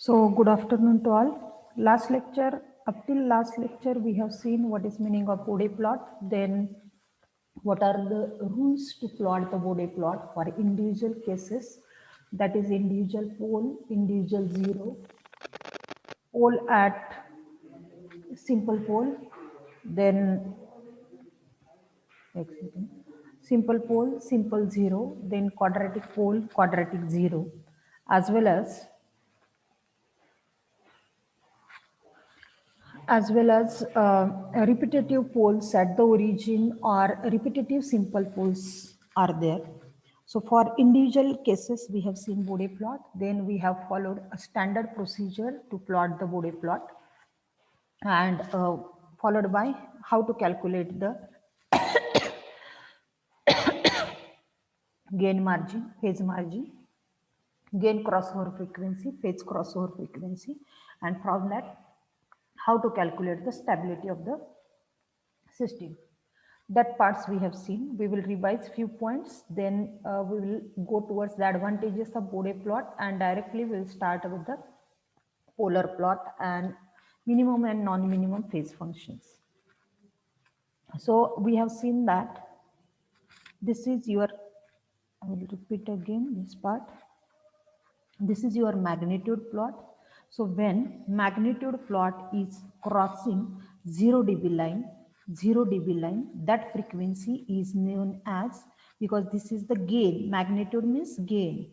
So good afternoon to all. Up till last lecture, we have seen what is meaning of Bode plot. Then what are the rules to plot the Bode plot for individual cases, that is individual pole, individual zero, pole at simple pole, then simple pole, simple zero, then quadratic pole, quadratic zero, as well as repetitive poles at the origin or repetitive simple poles are there. So for individual cases, we have seen Bode plot. Then we have followed a standard procedure to plot the Bode plot, and followed by how to calculate the gain margin, phase margin, gain crossover frequency, phase crossover frequency, and from that how to calculate the stability of the system. That parts we have seen. We will revise few points, then we will go towards the advantages of Bode plot, and directly we will start with the polar plot and minimum and non-minimum phase functions. So we have seen that this is your, I will repeat again this part. This is your magnitude plot. So when magnitude plot is crossing 0 dB line, that frequency is known as, because this is the gain, magnitude means gain.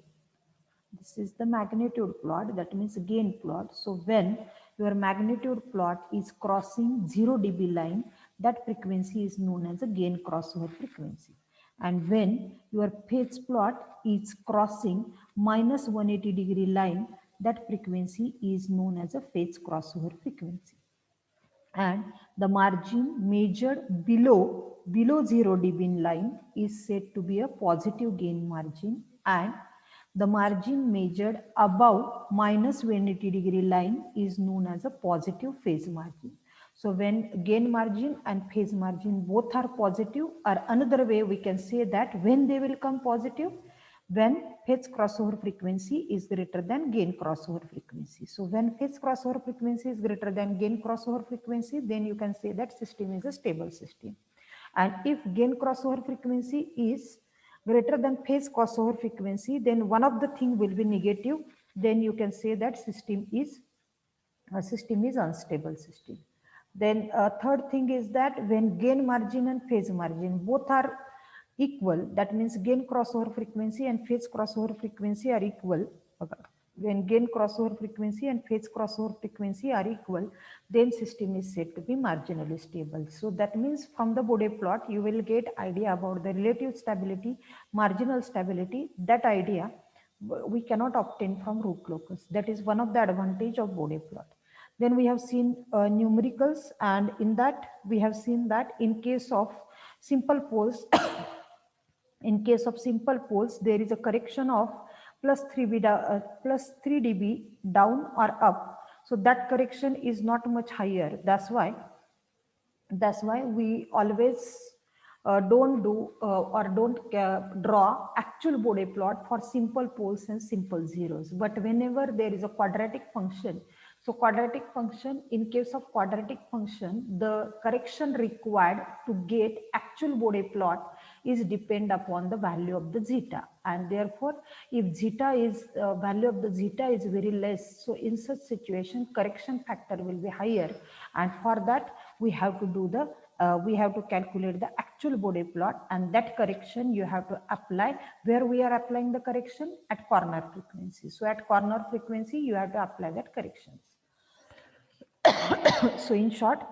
This is the magnitude plot, that means gain plot. So when your magnitude plot is crossing 0 dB line, that frequency is known as a gain crossover frequency. And when your phase plot is crossing minus 180 degree line, that frequency is known as a phase crossover frequency. And the margin measured below 0 dB line is said to be a positive gain margin, and the margin measured above minus 180 degree line is known as a positive phase margin. So when gain margin and phase margin both are positive, or another way we can say that when they will come positive, when phase crossover frequency is greater than gain crossover frequency. So when phase crossover frequency is greater than gain crossover frequency, then you can say that system is a stable system. And if gain crossover frequency is greater than phase crossover frequency, then one of the thing will be negative. Then you can say that system is unstable system. Then third thing is that when gain margin and phase margin both are equal, that means gain crossover frequency and phase crossover frequency are equal. When gain crossover frequency and phase crossover frequency are equal, then system is said to be marginally stable. So that means from the Bode plot, you will get idea about the relative stability, marginal stability. That idea we cannot obtain from root locus. That is one of the advantage of Bode plot. Then we have seen numericals, and in that we have seen that in case of simple poles, there is a correction of plus 3 dB down or up. So that correction is not much higher. That's why we always don't do or don't draw actual Bode plot for simple poles and simple zeros. But whenever there is a quadratic function, so quadratic function, in case of quadratic function, the correction required to get actual Bode plot is depend upon the value of the zeta. And therefore, if zeta is value of the zeta is very less, so in such situation, correction factor will be higher. And for that, we have to do the we have to calculate the actual Bode plot, and that correction you have to apply. Where we are applying the correction? At corner frequency. So at corner frequency, you have to apply that corrections. So in short,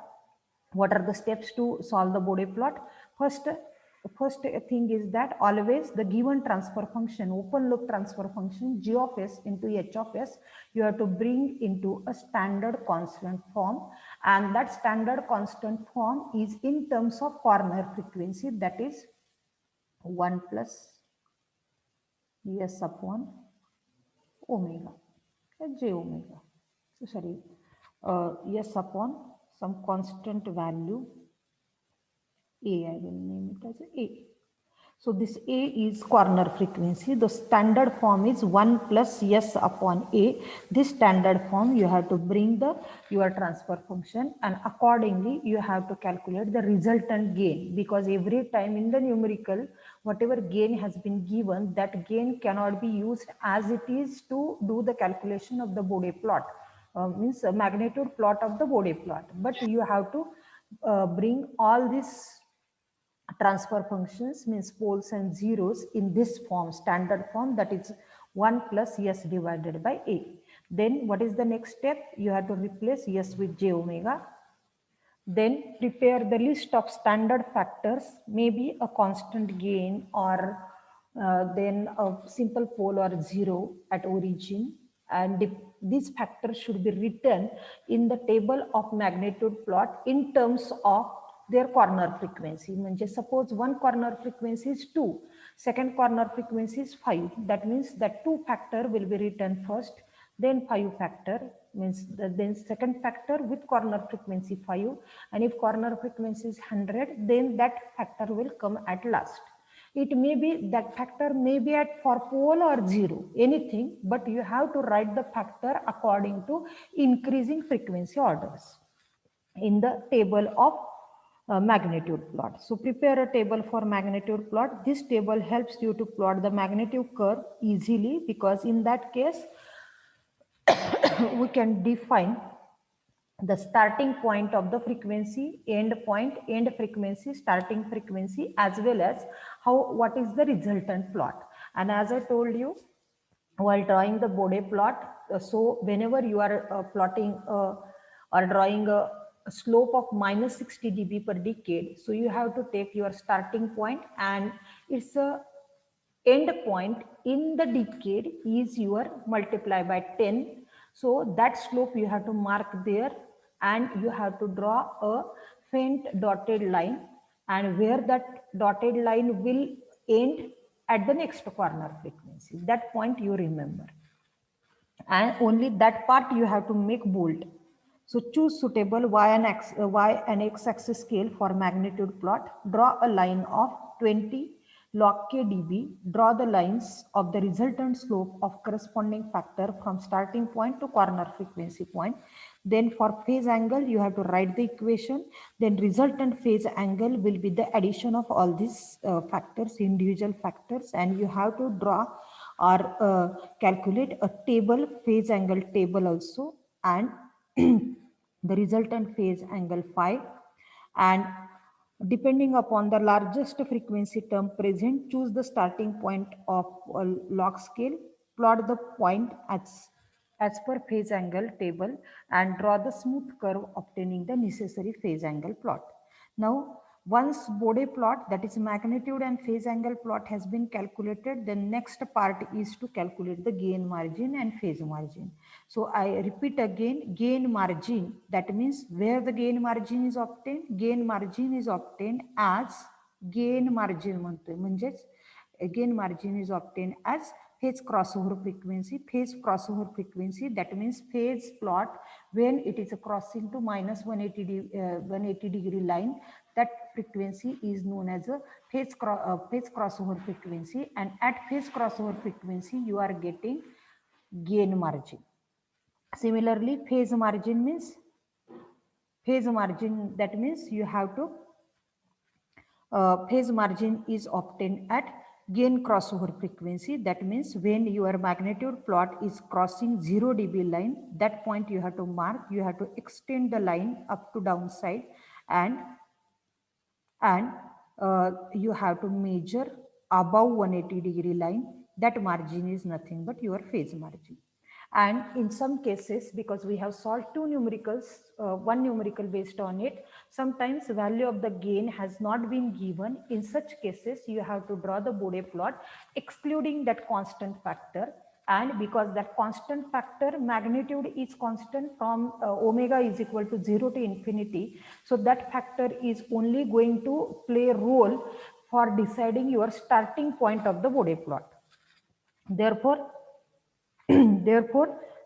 what are the steps to solve the Bode plot? First thing is that always the given transfer function, open loop transfer function, g of s into h of s, you have to bring into a standard constant form, and that standard constant form is in terms of corner frequency, that is 1 plus s upon omega, j omega. So sorry, s upon some constant value a, I will name it as a. So this A is corner frequency. The standard form is 1 plus S upon A. This standard form you have to bring your transfer function, and accordingly you have to calculate the resultant gain, because every time in the numerical whatever gain has been given, that gain cannot be used as it is to do the calculation of the Bode plot. Means a magnitude plot of the Bode plot, but you have to bring all these transfer functions, means poles and zeros, in this form, standard form, that is 1 plus S divided by A. Then what is the next step? You have to replace S with j omega. Then prepare the list of standard factors, maybe a constant gain, or then a simple pole or zero at origin. And these factors should be written in the table of magnitude plot in terms of their corner frequency. Suppose one corner frequency is 2, second corner frequency is 5. That means that 2 factor will be written first, then 5 factor, means then second factor with corner frequency 5, and if corner frequency is 100, then that factor will come at last. It may be that factor may be at for pole or zero, anything, but you have to write the factor according to increasing frequency orders in the table of magnitude plot. So prepare a table for magnitude plot. This table helps you to plot the magnitude curve easily, because in that case we can define the starting point of the frequency, end point, end frequency, starting frequency, as well as what is the resultant plot. And as I told you, while drawing the Bode plot, so whenever you are plotting or drawing a slope of minus 60 dB per decade, so you have to take your starting point, and its a end point in the decade is your multiply by 10. So that slope you have to mark there, and you have to draw a faint dotted line, and where that dotted line will end at the next corner frequency. That point you remember, and only that part you have to make bold. So choose suitable y and x axis scale for magnitude plot. Draw a line of 20 log k dB. Draw the lines of the resultant slope of corresponding factor from starting point to corner frequency point. Then for phase angle, you have to write the equation. Then resultant phase angle will be the addition of all these factors, individual factors, and you have to draw or calculate a table, phase angle table also, and the resultant phase angle phi. And depending upon the largest frequency term present, choose the starting point of a log scale, plot the point as per phase angle table, and draw the smooth curve obtaining the necessary phase angle plot. Now, once Bode plot, that is magnitude and phase angle plot, has been calculated, the next part is to calculate the gain margin and phase margin. So I repeat again, gain margin, that means where the gain margin is obtained. Gain margin is obtained as gain margin म्हणतोय, म्हणजेच gain margin is obtained as phase crossover frequency. Phase crossover frequency, that means phase plot when it is crossing to minus 180 degree line, that frequency is known as a phase crossover frequency, and at phase crossover frequency you are getting gain margin. Similarly, phase margin, that means you have to phase margin is obtained at gain crossover frequency. That means when your magnitude plot is crossing 0 dB line, that point you have to mark, you have to extend the line up to downside, and you have to measure above 180 degree line. That margin is nothing but your phase margin. And in some cases, because we have solved two numericals, one numerical based on it, sometimes value of the gain has not been given. In such cases, you have to draw the Bode plot excluding that constant factor. And because that constant factor magnitude is constant from omega is equal to 0 to infinity, so that factor is only going to play a role for deciding your starting point of the Bode plot. Therefore,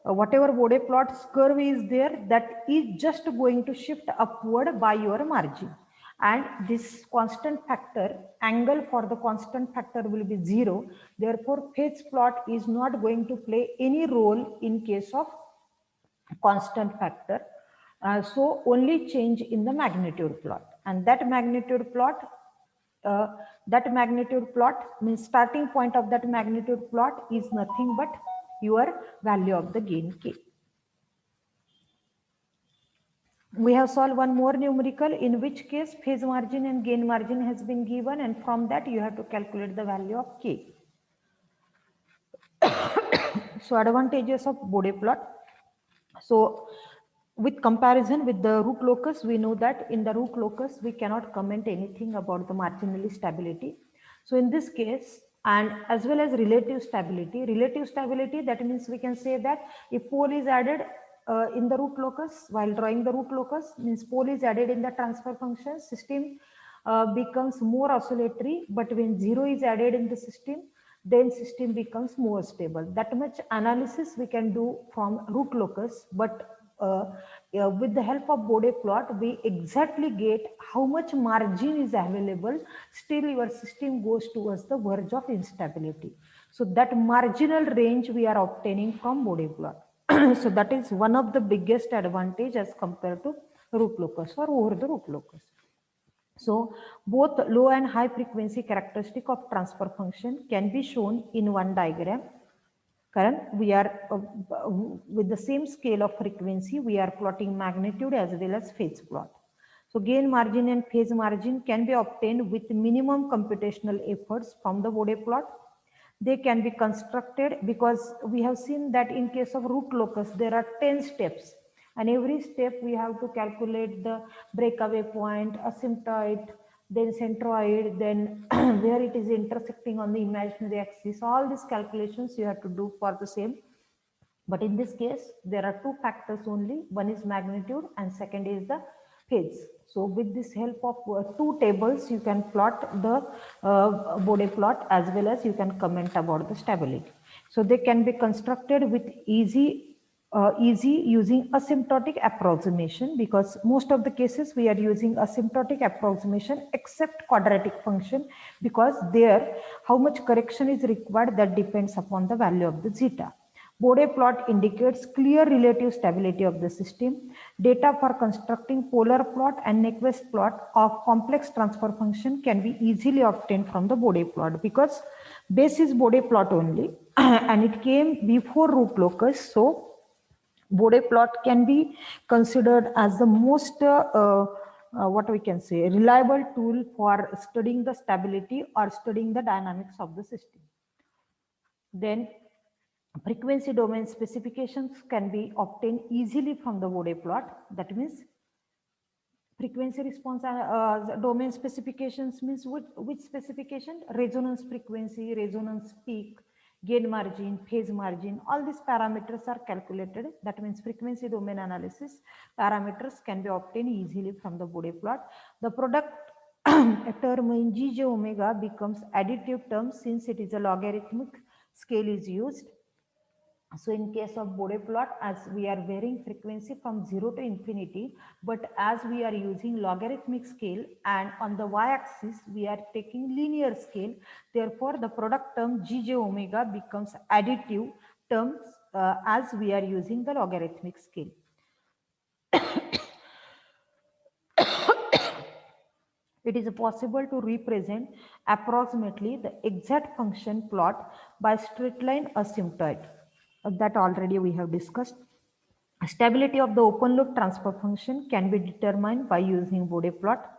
whatever Bode plot's curve is there, that is just going to shift upward by your margin. and this constant factor, angle for the constant factor will be 0. Therefore, phase plot is not going to play any role in case of constant factor. So only change in the magnitude plot, and uh, that magnitude plot means starting point of that magnitude plot is nothing but your value of the gain k. We have solved one more numerical, in which case phase margin and gain margin has been given, and from that you have to calculate the value of k. So advantages of Bode plot. So with comparison with the root locus, we know that in the root locus we cannot comment anything about the marginally stability. So in this case, and as well as relative stability, that means we can say that if pole is added in the root locus, while drawing the root locus, means pole is added in the transfer function, system becomes more oscillatory, but when 0 is added in the system, then system becomes more stable. That much analysis we can do from root locus, but with the help of Bode plot, we exactly get how much margin is available. Still, your system goes towards the verge of instability. So that marginal range we are obtaining from Bode plot. So that is one of the biggest advantage as compared to root locus or over the root locus. So both low and high frequency characteristic of transfer function can be shown in one diagram. Current, we are with the same scale of frequency, we are plotting magnitude as well as phase plot. So gain margin and phase margin can be obtained with minimum computational efforts from the Bode plot. They can be constructed because we have seen that in case of root locus, there are 10 steps. And every step we have to calculate the breakaway point, asymptote, then centroid, then where it is intersecting on the imaginary axis. All these calculations you have to do for the same. But in this case, there are two factors only. One is magnitude and second is the phase. So with this help of two tables, you can plot the Bode plot as well as you can comment about the stability. So they can be constructed with easy using asymptotic approximation, because most of the cases we are using asymptotic approximation except quadratic function, because there how much correction is required, that depends upon the value of the zeta. Bode plot indicates clear relative stability of the system. Data for constructing polar plot and Nyquist plot of complex transfer function can be easily obtained from the Bode plot, because base is Bode plot only and it came before root locus. So Bode plot can be considered as the most what we can say reliable tool for studying the stability or studying the dynamics of the system. Then frequency domain specifications can be obtained easily from the Bode plot. That means frequency response domain specifications means which specification? Resonance frequency, resonance peak, gain margin, phase margin, all these parameters are calculated. That means frequency domain analysis parameters can be obtained easily from the Bode plot. The product term in Gj omega becomes additive term since it is a logarithmic scale is used. So in case of Bode plot, as we are varying frequency from 0 to infinity, but as we are using logarithmic scale and on the y-axis we are taking linear scale, therefore the product term Gj omega becomes additive terms as we are using the logarithmic scale. It is possible to represent approximately the exact function plot by straight line asymptote. That already we have discussed. Stability of the open loop transfer function can be determined by using Bode plot.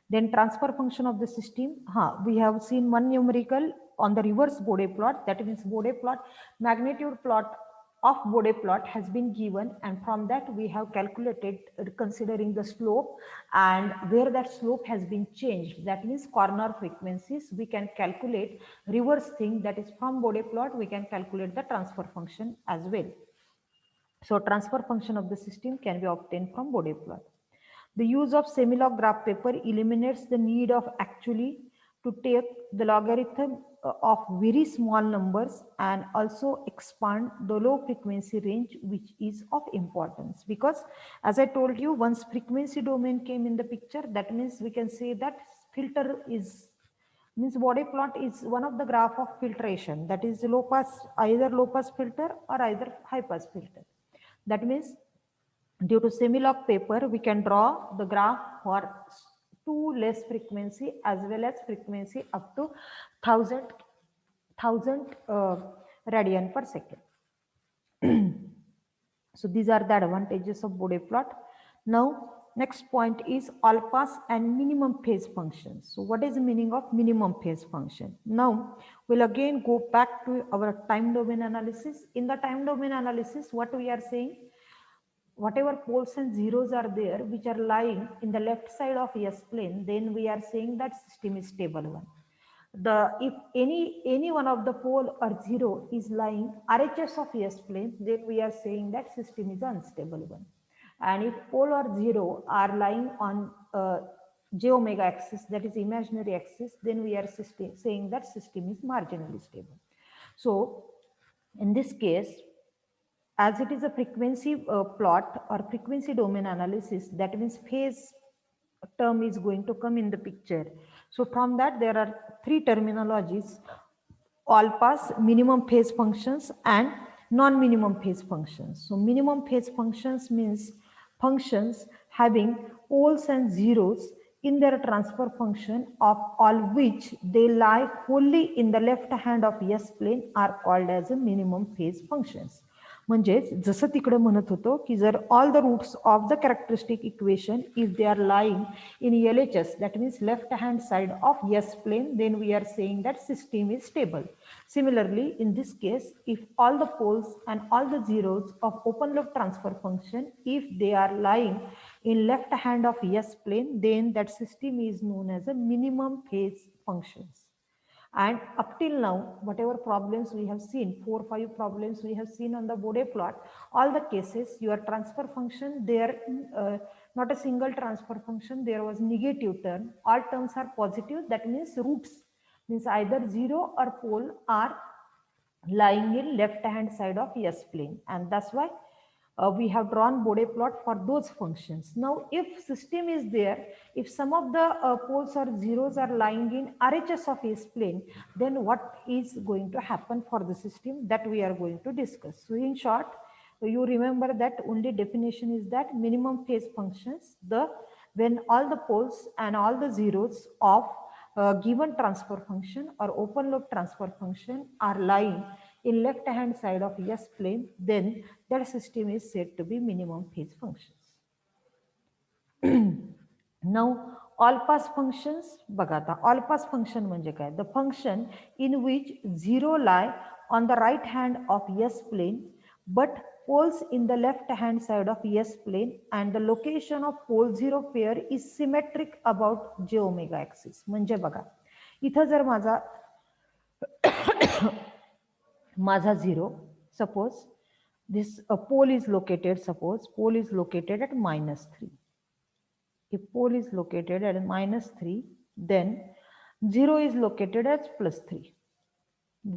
Then transfer function of the system. We have seen one numerical on the reverse Bode plot. That means Bode plot, magnitude plot of Bode plot has been given, and from that we have calculated considering the slope and where that slope has been changed. That means corner frequencies. We can calculate reverse thing, that is from Bode plot we can calculate the transfer function as well. So transfer function of the system can be obtained from Bode plot. The use of semilog graph paper eliminates the need of actually to take the logarithm of very small numbers and also expand the low frequency range, which is of importance, because as I told you, once frequency domain came in the picture, that means we can say that filter is means Bode plot is one of the graph of filtration, that is low pass, either low pass filter or either high pass filter. That means due to semi-log paper, we can draw the graph for two less frequency as well as frequency up to 1000 radian per second. So these are the advantages of Bode plot. Now next point is all pass and minimum phase functions. So what is the meaning of minimum phase function? Now we'll again go back to our time domain analysis. In the time domain analysis, what we are saying, whatever poles and zeros are there which are lying in the left side of S plane, then we are saying that system is stable one. If any one of the pole or zero is lying RHS of S plane, then we are saying that system is unstable one. And if pole or zero are lying on j omega axis, that is imaginary axis, then we are saying that system is marginally stable. So in this case, as it is a frequency plot or frequency domain analysis, that means phase term is going to come in the picture. So from that, there are three terminologies: all pass, minimum phase functions, and non-minimum phase functions. So minimum phase functions means functions having poles and zeros in their transfer function, of all which they lie wholly in the left hand of S plane, are called as a minimum phase functions. म्हणजेच जसं तिकडे म्हणत होतो की जर all the roots of the characteristic equation if they are lying in LHS, that means left hand side of S plane, then we are saying that system is stable. Similarly, in this case, if all the poles and all the zeros of open loop transfer function, if they are lying in left hand of S plane, then that system is known as a minimum phase functions. And up till now, whatever problems we have seen, 4 or 5 problems we have seen on the Bode plot, all the cases, your transfer function, there not a single transfer function, there was negative term. All terms are positive, that means roots, means either zero or pole are lying in left hand side of S plane, and that's why we have drawn Bode plot for those functions. Now if system is there, if some of the poles or zeros are lying in RHS of S plane, then what is going to happen for the system, that we are going to discuss. So in short, you remember that only definition is that minimum phase functions, when all the poles and all the zeros of given transfer function or open loop transfer function are lying in left hand side of S plane, then that system is said to be minimum phase functions. Now all pass functions बघा आता all pass function म्हणजे काय, the function in which zero lie on the right hand of S plane but poles in the left hand side of S plane, and the location of pole zero pair is symmetric about j omega axis. म्हणजे बघा इथं जर माझा zero, suppose this pole is located, suppose pole is located at -3. If pole is located at -3, then 0 is located at +3.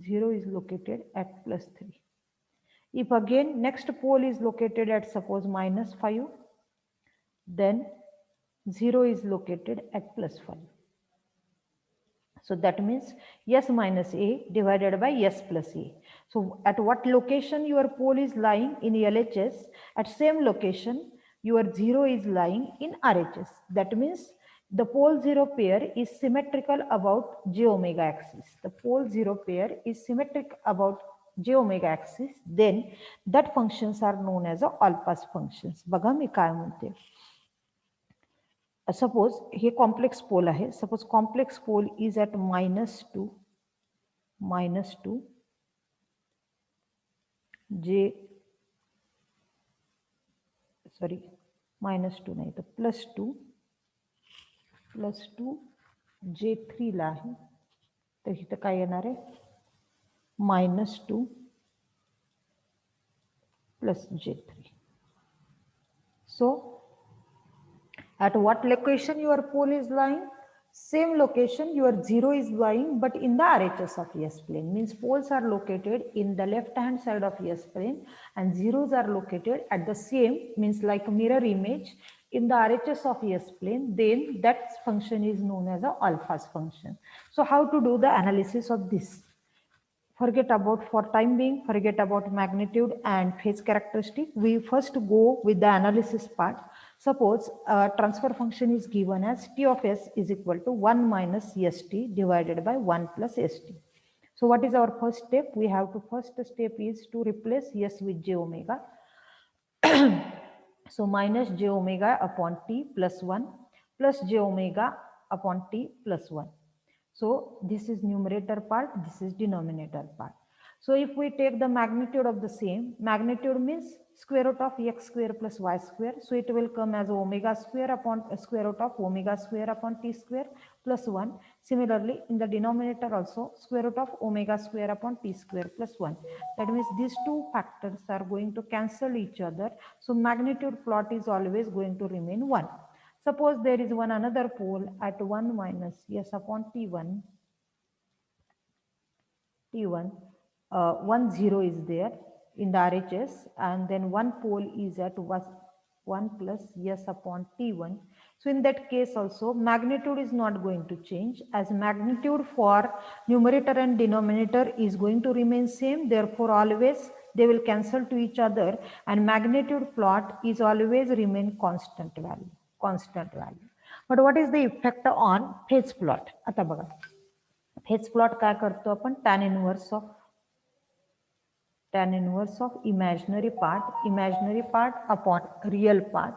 0 is located at +3. If again next pole is located at suppose -5, then 0 is located at +5. So that means S minus A divided by S plus A. So at what location your pole is lying in LHS, at same location your zero is lying in RHS. That means the pole zero pair is symmetrical about j omega axis. The pole zero pair is symmetric about j omega axis. Then that functions are known as all pass functions. बघा मी काय म्हणते. Suppose हे complex pole आहे. Suppose complex pole is at -2 j, sorry -2 नाही तर +2 j3 ला आहे. तर इथं काय येणार आहे -2 + j3. So at what location your pole is lying? Same location, your 0 is lying, but in the RHS of S plane. Means poles are located in the left hand side of S plane and zeros are located at the same, means like a mirror image in the RHS of S plane. Then that function is known as a alphas function. So how to do the analysis of this? Forget about, for time being, forget about magnitude and phase characteristic. We first go with the analysis part. Suppose a transfer function is given as T of S is equal to 1 minus ST divided by 1 plus ST. So what is our first step? We have to, first step is to replace S with j omega. So minus j omega upon T plus 1 plus j omega upon T plus 1. So this is numerator part, this is denominator part. So if we take the magnitude of the same, magnitude means square root of x square plus y square. So it will come as omega square upon square root of omega square upon t square plus 1. Similarly, in the denominator also square root of omega square upon t square plus 1. That means these two factors are going to cancel each other. So magnitude plot is always going to remain 1. Suppose there is one another pole at 1 minus s upon t1, one 0 is there in the RHS, and then one pole is at 1 plus s upon t1. So in that case also magnitude is not going to change, as magnitude for numerator and denominator is going to remain same. Therefore always they will cancel to each other and magnitude plot is always remain constant value. But what is the effect on phase plot? आता बघा, phase plot काय करतो आपण? tan inverse of imaginary part upon real part.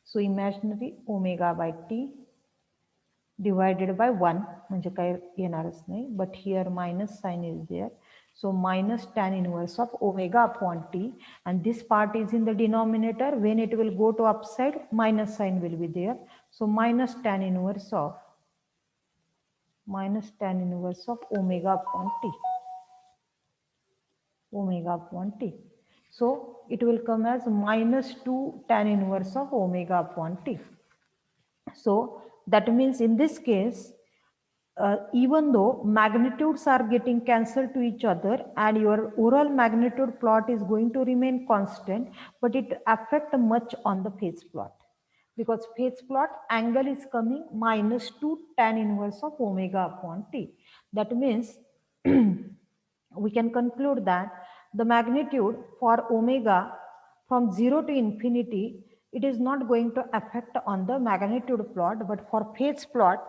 So imaginary omega by t divided by 1 म्हणजे काय येणारच नाही, but here minus sign is there. So minus tan inverse of omega upon t, and this part is in the denominator. When it will go to upside, minus sign will be there. So minus tan inverse of omega upon t. So it will come as minus 2 tan inverse of omega upon t. So that means in this case, even though magnitudes are getting cancelled to each other and your overall magnitude plot is going to remain constant, but it affects much on the phase plot, because phase plot angle is coming minus 2 tan inverse of omega upon t. That means we can conclude that the magnitude for omega from 0 to infinity, it is not going to affect on the magnitude plot, but for phase plot,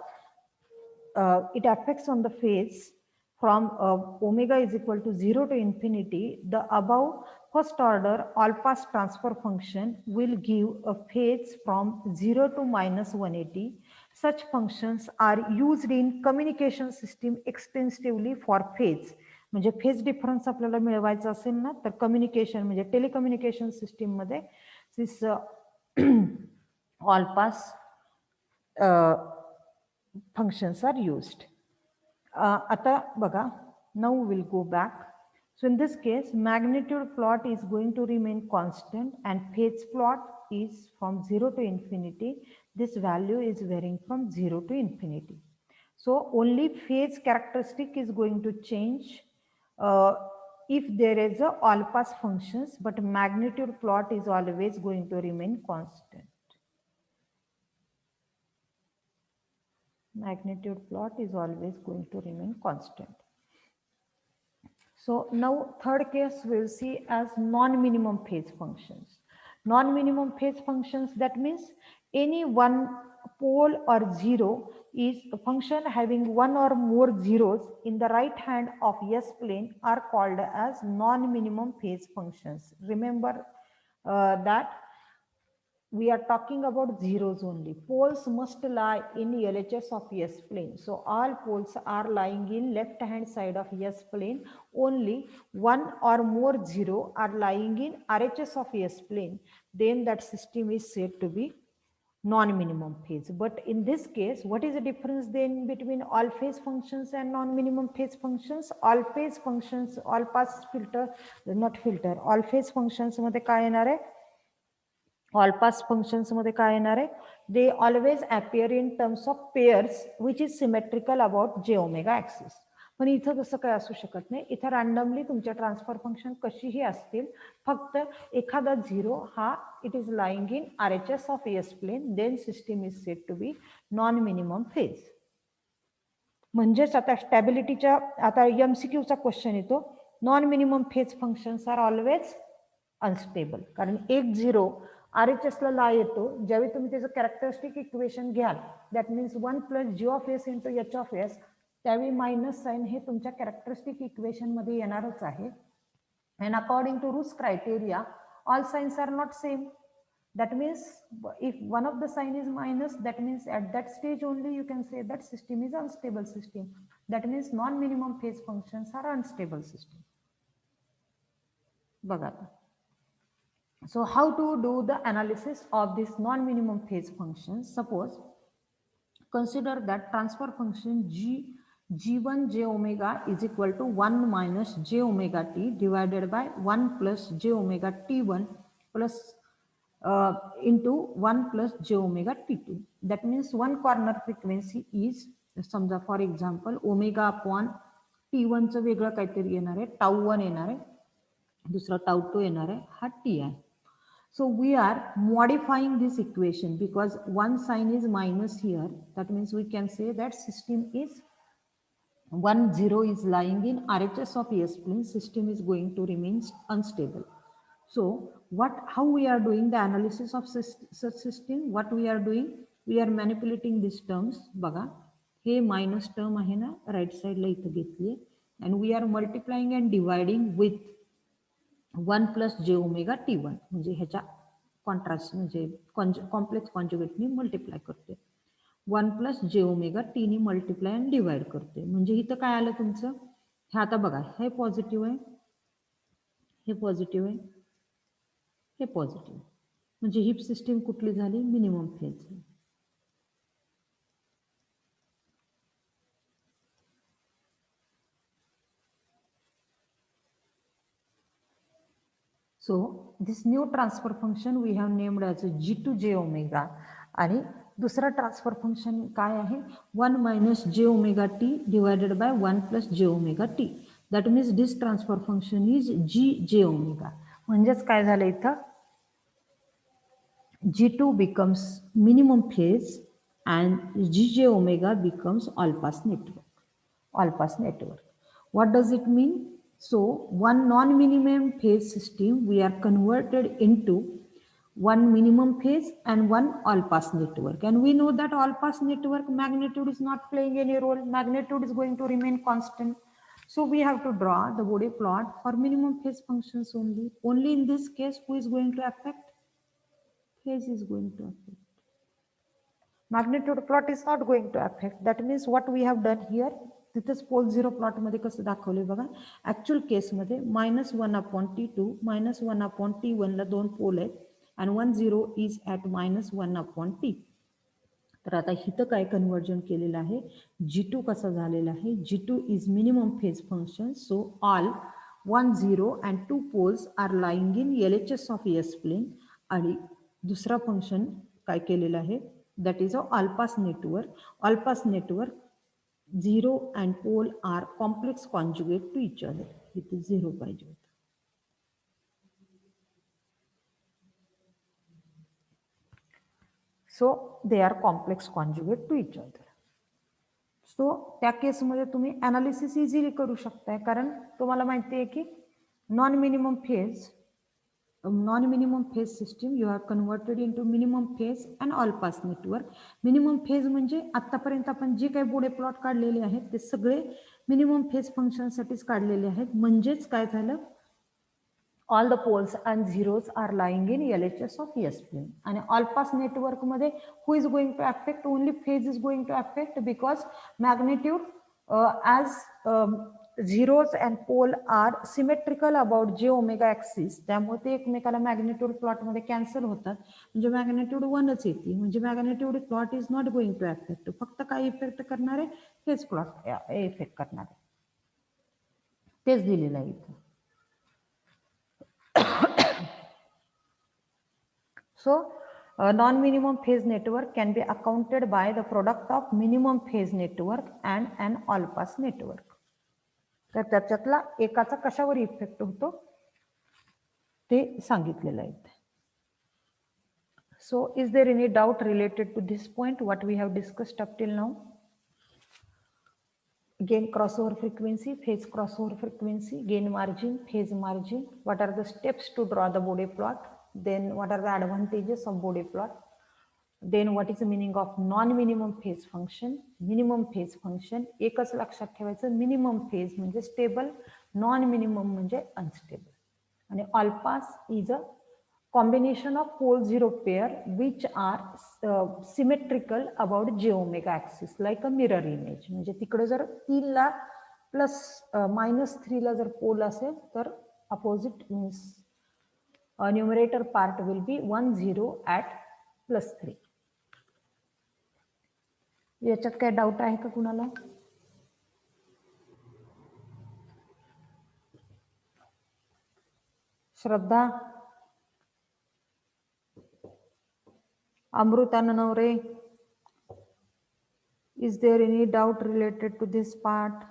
it affects on the phase from omega is equal to 0 to infinity. The above first order all pass transfer function will give a phase from 0 to minus 180. Such functions are used in communication system extensively for phase. म्हणजे phase difference आपल्याला मिळवायचा असेल ना, तर communication म्हणजे telecommunication system मध्ये this all pass functions are used. आता बघा, now we'll go back. So in this case, magnitude plot is going to remain constant and phase plot is from 0 to infinity. This value is varying from 0 to infinity. So only phase characteristic is going to change if there is a all pass functions, but magnitude plot is always going to remain constant. Magnitude plot is always going to remain constant. So now third case we'll see as non-minimum phase functions. Non-minimum phase functions, that means any one pole or zero is a function having one or more zeros in the right hand of S plane are called as non-minimum phase functions. Remember that we are talking about zeros only. Poles must lie in LHS of S plane. So all poles are lying in left hand side of S plane. Only one or more zero are lying in RHS of S plane. Then that system is said to be non-minimum phase. But in this case, what is the difference then between all phase functions and non-minimum phase functions? All phase functions, all pass filter, not filter, all phase functions मध्ये काय येणार आहे? All pass functions मध्ये काय येणार आहे, they always appear in terms of pairs which is symmetrical about j omega axis. पण इथं तसं काय असू शकत नाही. इथं रॅन्डमली तुमच्या ट्रान्सफर फंक्शन कशीही असतील, फक्त एखादा झिरो हा it is lying in RHS of S plane, then system is said to be non minimum phase. म्हणजेच आता स्टॅबिलिटीच्या आता MCQचा क्वेश्चन येतो, non minimum phase functions are always unstable. कारण एक झिरो RHS ला येतो ज्यावेळी तुम्ही त्याचं कॅरेक्टरिस्टिक इक्वेशन घ्याल, that means 1 + G of S into H of एस, त्यावेळी मायनस साईन हे तुमच्या कॅरेक्टरिस्टिक इक्वेशन मध्ये येणारच आहे. And according to roots criteria all signs are not same. That means if one of the sign is minus, that means at that stage only you can say that system is unstable system. That means non-minimum phase functions are unstable system. बघा. So how to do the analysis of this non-minimum phase functions? Suppose consider that transfer function g1 j omega is equal to 1 minus j omega t divided by 1 plus j omega t1 plus into 1 plus j omega t2. That means one corner frequency is समजा for example omega upon t1 चं वेगळं काहीतरी येणार आहे, τ1 येणार आहे, दुसरा τ2 येणार आहे, हा t आहे. So we are modifying this equation because one sign is minus here. That means we can say that system is 1 0 is lying in RHS of S plane. System is going to remain unstable. So how we are doing the analysis of such system? What we are doing? We are manipulating these terms. बघा, हे minus term आहे ना, right side ला इथं घेतली, and we are multiplying and dividing with 1 plus j omega t1. म्हणजे ह्याच्या contrast म्हणजे complex कॉन्जुगेटनी multiply करते. 1 plus j omega t knee multiply and divide करते. म्हणजे इथं काय आलं तुमचं, हे आता बघा, हे पॉझिटिव्ह आहे, हे पॉझिटिव्ह आहे, हे पॉझिटिव्ह. म्हणजे ही सिस्टीम कुठली झाली, मिनिमम फेज झाली. So this new transfer function we have named as G2 j omega, आणि दुसरा ट्रान्सफर फंक्शन काय आहे, 1 minus j omega t divided by 1 plus j omega t. That means this transfer function is G j omega. म्हणजेच काय झालं इथं, G2 becomes minimum phase and G j omega becomes all pass network. All pass network. What does it mean? So one non-minimum phase system we are converted into one minimum phase and one all pass network. And we know that all pass network magnitude is not playing any role. Magnitude is going to remain constant. So we have to draw the Bode plot for minimum phase functions only. Only in this case, who is going to affect? Phase is going to affect. Magnitude plot is not going to affect. That means what we have done here, तिथेच pole zero plot मध्ये कसं दाखवले बघा, actual केसमध्ये -1/t2 -1/t1 ला दोन पोल आहेत आणि 1 0 is at -1/t. तर आता इथं काय कन्वर्जन केलेलं आहे, G2 कसा झालेला आहे, G2 is minimum phase function. So all 1 0 and 2 poles are lying in LHS of S plane. आणि दुसरा फंक्शन काय केलेलं आहे, that is a all pass network. All pass network 0 and pole are complex conjugate to each other. इथे 0 पाहिजे होतं. So they are complex conjugate to each other. So त्या केसमध्ये तुम्ही अनालिसिस इझिली करू शकताय, कारण तुम्हाला माहिती आहे की non minimum phase system you have converted into minimum phase and all pass network. Minimum phase म्हणजे आतापर्यंत आपण जे काही बोडे प्लॉट काढलेले आहेत ते सगळे मिनिमम फेज फंक्शनसाठीच काढलेले आहेत. म्हणजेच काय झालं, all the poles and zeros are lying in LHS of S plane. आणि ऑल पास नेटवर्क मध्ये who is going to affect, only phase is going to affect, because magnitude as zeros and pole are symmetrical about j omega axis, त्यामुळे ते एकमेकाला magnitude plot मध्ये cancel होतात. म्हणजे magnitude 1च येते. म्हणजे magnitude plot is not going to affect. फक्त काय इफेक्ट करणार आहे, फेज प्लॉट इफेक्ट करणार आहे. तेच दिलेलं आहे इथं. So non-minimum phase network can be accounted by the product of minimum phase network and an all pass network. तर त्याच्यातला एकाचा कशावर इफेक्ट होतो ते सांगितलेलं आहे. So is there any doubt related to this point what we have discussed up till now? Gain crossover frequency, phase crossover frequency, gain margin, phase margin. What are the steps to draw the Bode plot? Then what are the advantages of Bode plot? Then what is the meaning of non-minimum phase function, minimum phase function? एकच लक्षात ठेवायचं, minimum phase म्हणजे stable, non-minimum म्हणजे unstable. आणि all pass is a combination of pole zero pair which are symmetrical about j omega axis like a mirror image. म्हणजे तिकडे जर 3 ला plus -3 ला जर पोल असेल तर opposite means numerator part will be 1 0 at +3. याच्यात काय डाऊट आहे का कुणाला? श्रद्धा, Amruta Nanavre, is there any doubt related to this part?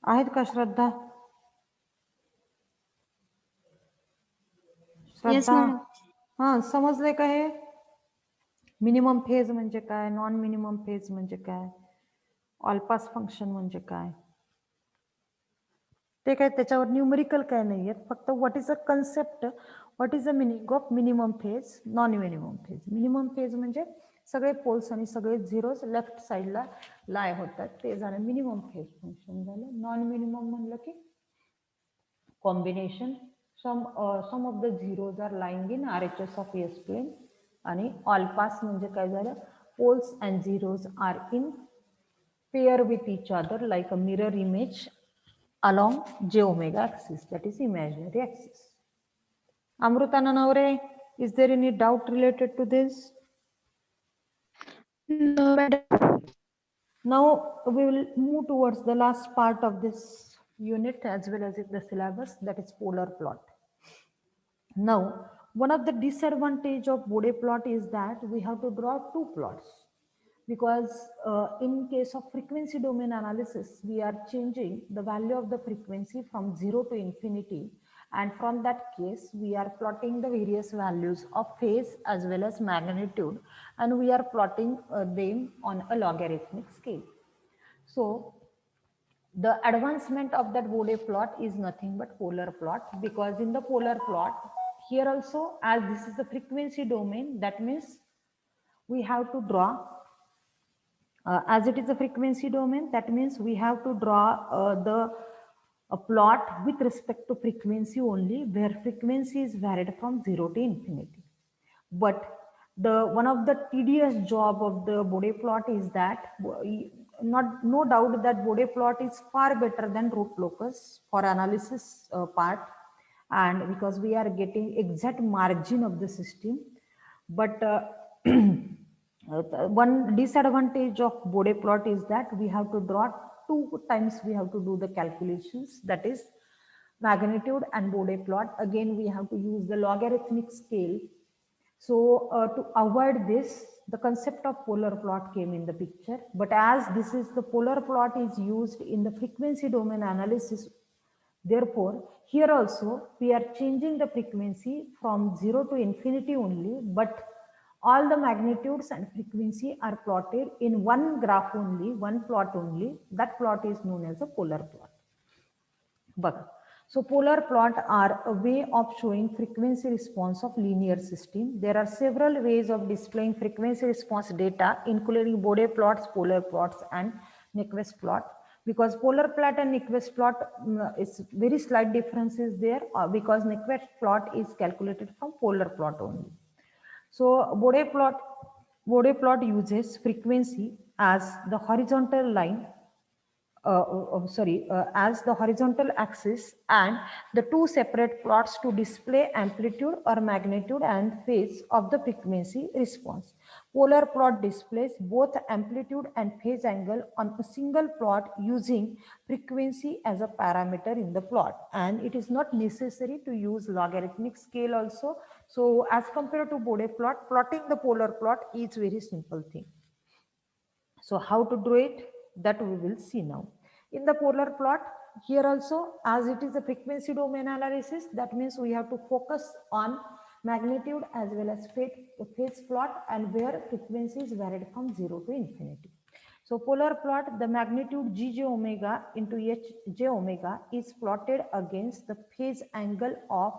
आहेत का श्रद्धा? श्रद्धा, हां समजले का हे? मिनिमम फेज म्हणजे काय, नॉन मिनिमम फेज म्हणजे काय, ऑल पास फंक्शन म्हणजे काय, ते काय त्याच्यावर न्यूमरिकल काय नाही आहेत, फक्त what is a concept, what is a meaning of minimum phase, non minimum phase. Minimum phase म्हणजे सगळे पोल्स आणि सगळे झिरोज लेफ्ट साईडला लाय होतात, ते झालं मिनिमम फेज फंक्शन झालं. नॉन मिनिमम म्हणलं की combination sum of the zeros are lying in RHS of S plane. आणि ऑल पास म्हणजे काय झालं, poles and zeros are in pair with each other like a mirror image along j omega axis, that is imaginary axis. Amruta Nanavre, is there any doubt related to this? No, madam. Now we will move towards the last part of this unit as well as in the syllabus, that is polar plot. Now one of the disadvantage of Bode plot is that we have to draw two plots, because in case of frequency domain analysis we are changing the value of the frequency from 0 to infinity, and from that case we are plotting the various values of phase as well as magnitude, and we are plotting them on a logarithmic scale. So the advancement of that Bode plot is nothing but polar plot, because in the polar plot here also, as this is the frequency domain, that means we have to draw as it is a frequency domain, that means we have to draw a plot with respect to frequency only, where frequency is varied from 0 to infinity. But the one of the tedious job of the Bode plot is that no doubt that Bode plot is far better than root locus for analysis part, and because we are getting exact margin of the system. But one disadvantage of Bode plot is that we have to draw two times, we have to do the calculations, that is magnitude and Bode plot. Again we have to use the logarithmic scale. So to avoid this, the concept of polar plot came in the picture. But as this is the polar plot is used in the frequency domain analysis, therefore here also we are changing the frequency from 0 to infinity only, but all the magnitudes and frequency are plotted in one graph only, one plot only. That plot is known as a polar plot. But so polar plot are a way of showing frequency response of linear system. There are several ways of displaying frequency response data, including Bode plots, polar plots, and Nyquist plot. Because polar plot and Nyquist plot is very slight differences there, because Nyquist plot is calculated from polar plot only. So Bode plot uses frequency as the horizontal line, as the horizontal axis, and the two separate plots to display amplitude or magnitude and phase of the frequency response. Polar plot displays both amplitude and phase angle on a single plot using frequency as a parameter in the plot. And it is not necessary to use logarithmic scale also. So as compared to Bode plot, plotting the polar plot is very simple thing. So how to do it, that we will see now. In the polar plot, here also, as it is a frequency domain analysis, that means we have to focus on magnitude as well as phase plot, and where frequency is varied from 0 to infinity. So polar plot, the magnitude Gj omega into Hj omega is plotted against the phase angle of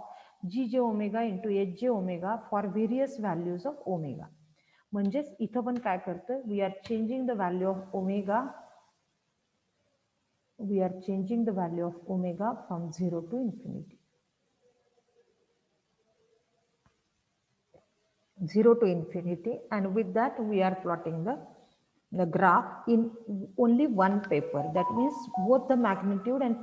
Gj omega into Hj omega for various values of omega. म्हणजेच इथं पण काय करतं, we are changing the value of omega, we are changing the value of omega from 0 to infinity. 0 to infinity, and with that we are plotting the graph in only one paper. That means both the magnitude and